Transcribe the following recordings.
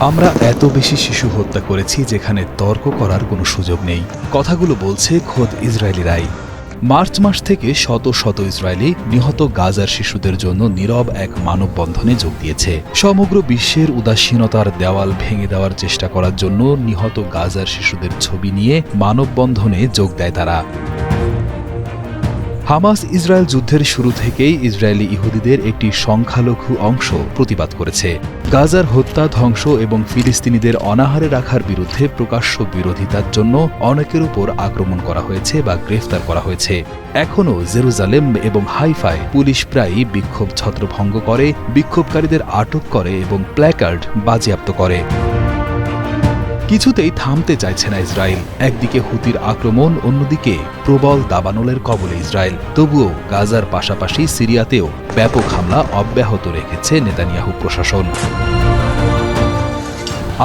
আমরা এত বেশি শিশু হত্যা করেছি যেখানে তর্ক করার কোনো সুযোগ নেই, কথাগুলো বলছে খোদ ইসরায়েলিরাই। মার্চ মাস থেকে শত শত ইসরায়েলি নিহত গাজার শিশুদের জন্য নীরব এক মানববন্ধনে যোগ দিয়েছে। সমগ্র বিশ্বের উদাসীনতার দেওয়াল ভেঙে দেওয়ার চেষ্টা করার জন্য নিহত গাজার শিশুদের ছবি নিয়ে মানববন্ধনে যোগ দেয় তারা। হামাস ইসরায়েল যুদ্ধের শুরু থেকেই ইসরায়েলি ইহুদিদের একটি সংখ্যালঘু অংশ প্রতিবাদ করেছে। গাজার হত্যা, ধ্বংস এবং ফিলিস্তিনিদের অনাহারে রাখার বিরুদ্ধে প্রকাশ্য বিরোধিতার জন্য অনেকের উপর আক্রমণ করা হয়েছে বা গ্রেফতার করা হয়েছে। এখনও জেরুজালেম এবং হাইফায় পুলিশ প্রায়ই বিক্ষোভ ছত্রভঙ্গ করে, বিক্ষোভকারীদের আটক করে এবং প্ল্যাকার্ড বাজেয়াপ্ত করে। কিছুতেই থামতে চাইছে না ইসরায়েল। একদিকে হুতির আক্রমণ, অন্যদিকে প্রবল দাবানলের কবলে ইসরায়েল। তবুও গাজার পাশাপাশি সিরিয়াতেও ব্যাপক হামলা অব্যাহত রেখেছে নেতানিয়াহু প্রশাসন।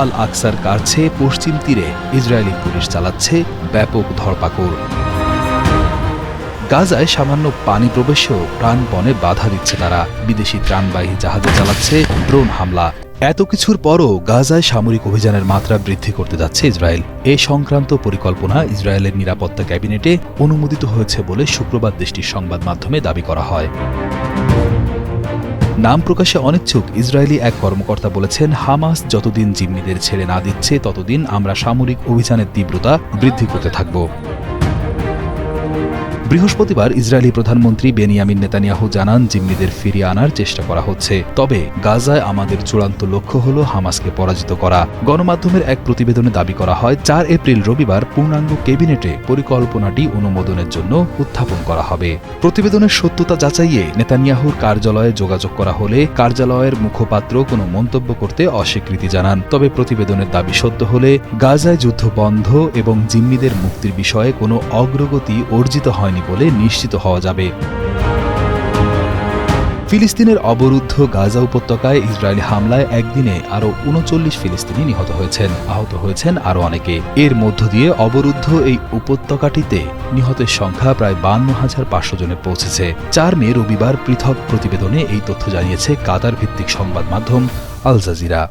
আল আকসার কাছে পশ্চিম তীরে ইসরায়েলি পুলিশ চালাচ্ছে ব্যাপক ধরপাকড়। গাজায় সামান্য পানি প্রবেশেও প্রাণপণে বাধা দিচ্ছে তারা। বিদেশি ত্রাণবাহী জাহাজে চালাচ্ছে ড্রোন হামলা। এত কিছুর পরও গাজায় সামরিক অভিযানের মাত্রা বৃদ্ধি করতে যাচ্ছে ইসরায়েল। এ সংক্রান্ত পরিকল্পনা ইসরায়েলের নিরাপত্তা ক্যাবিনেটে অনুমোদিত হয়েছে বলে শুক্রবার দেশটির সংবাদ মাধ্যমে দাবি করা হয়। নাম প্রকাশে অনিচ্ছুক ইসরায়েলি এক কর্মকর্তা বলেছেন, হামাস যতদিন জিম্মিদের ছেড়ে না দিচ্ছে ততদিন আমরা সামরিক অভিযানের তীব্রতা বৃদ্ধি করতে থাকব। বৃহস্পতিবার ইসরায়েলি প্রধানমন্ত্রী বেনিয়ামিন নেতানিয়াহু জানান, জিম্মিদের ফিরিয়ে আনার চেষ্টা করা হচ্ছে, তবে গাজায় আমাদের চূড়ান্ত লক্ষ্য হল হামাসকে পরাজিত করা। গণমাধ্যমের এক প্রতিবেদনে দাবি করা হয়, 4 এপ্রিল রবিবার পূর্ণাঙ্গ ক্যাবিনেটে পরিকল্পনাটি অনুমোদনের জন্য উত্থাপন করা হবে। প্রতিবেদনের সত্যতা যাচাইয়ে নেতানিয়াহুর কার্যালয়ে যোগাযোগ করা হলে কার্যালয়ের মুখপাত্র কোনো মন্তব্য করতে অস্বীকৃতি জানান। তবে প্রতিবেদনের দাবি সত্য হলে গাজায় যুদ্ধ বন্ধ এবং জিম্মিদের মুক্তির বিষয়ে কোনো অগ্রগতি অর্জিত হয়নি বলে নিশ্চিত হওয়া যাবে। ফিলিস্তিনের অবরুদ্ধ গাজা উপত্যকায় ইসরায়েলি হামলায় একদিনে আরও 39 ফিলিস্তিনি নিহত হয়েছেন, আহত হয়েছেন আরও অনেকে। এর মধ্য দিয়ে অবরুদ্ধ এই উপত্যকাটিতে নিহতের সংখ্যা প্রায় 52,500 জনে পৌঁছেছে। 4 মে রবিবার পৃথক প্রতিবেদনে এই তথ্য জানিয়েছে কাতার ভিত্তিক সংবাদ মাধ্যম আল জাজিরা।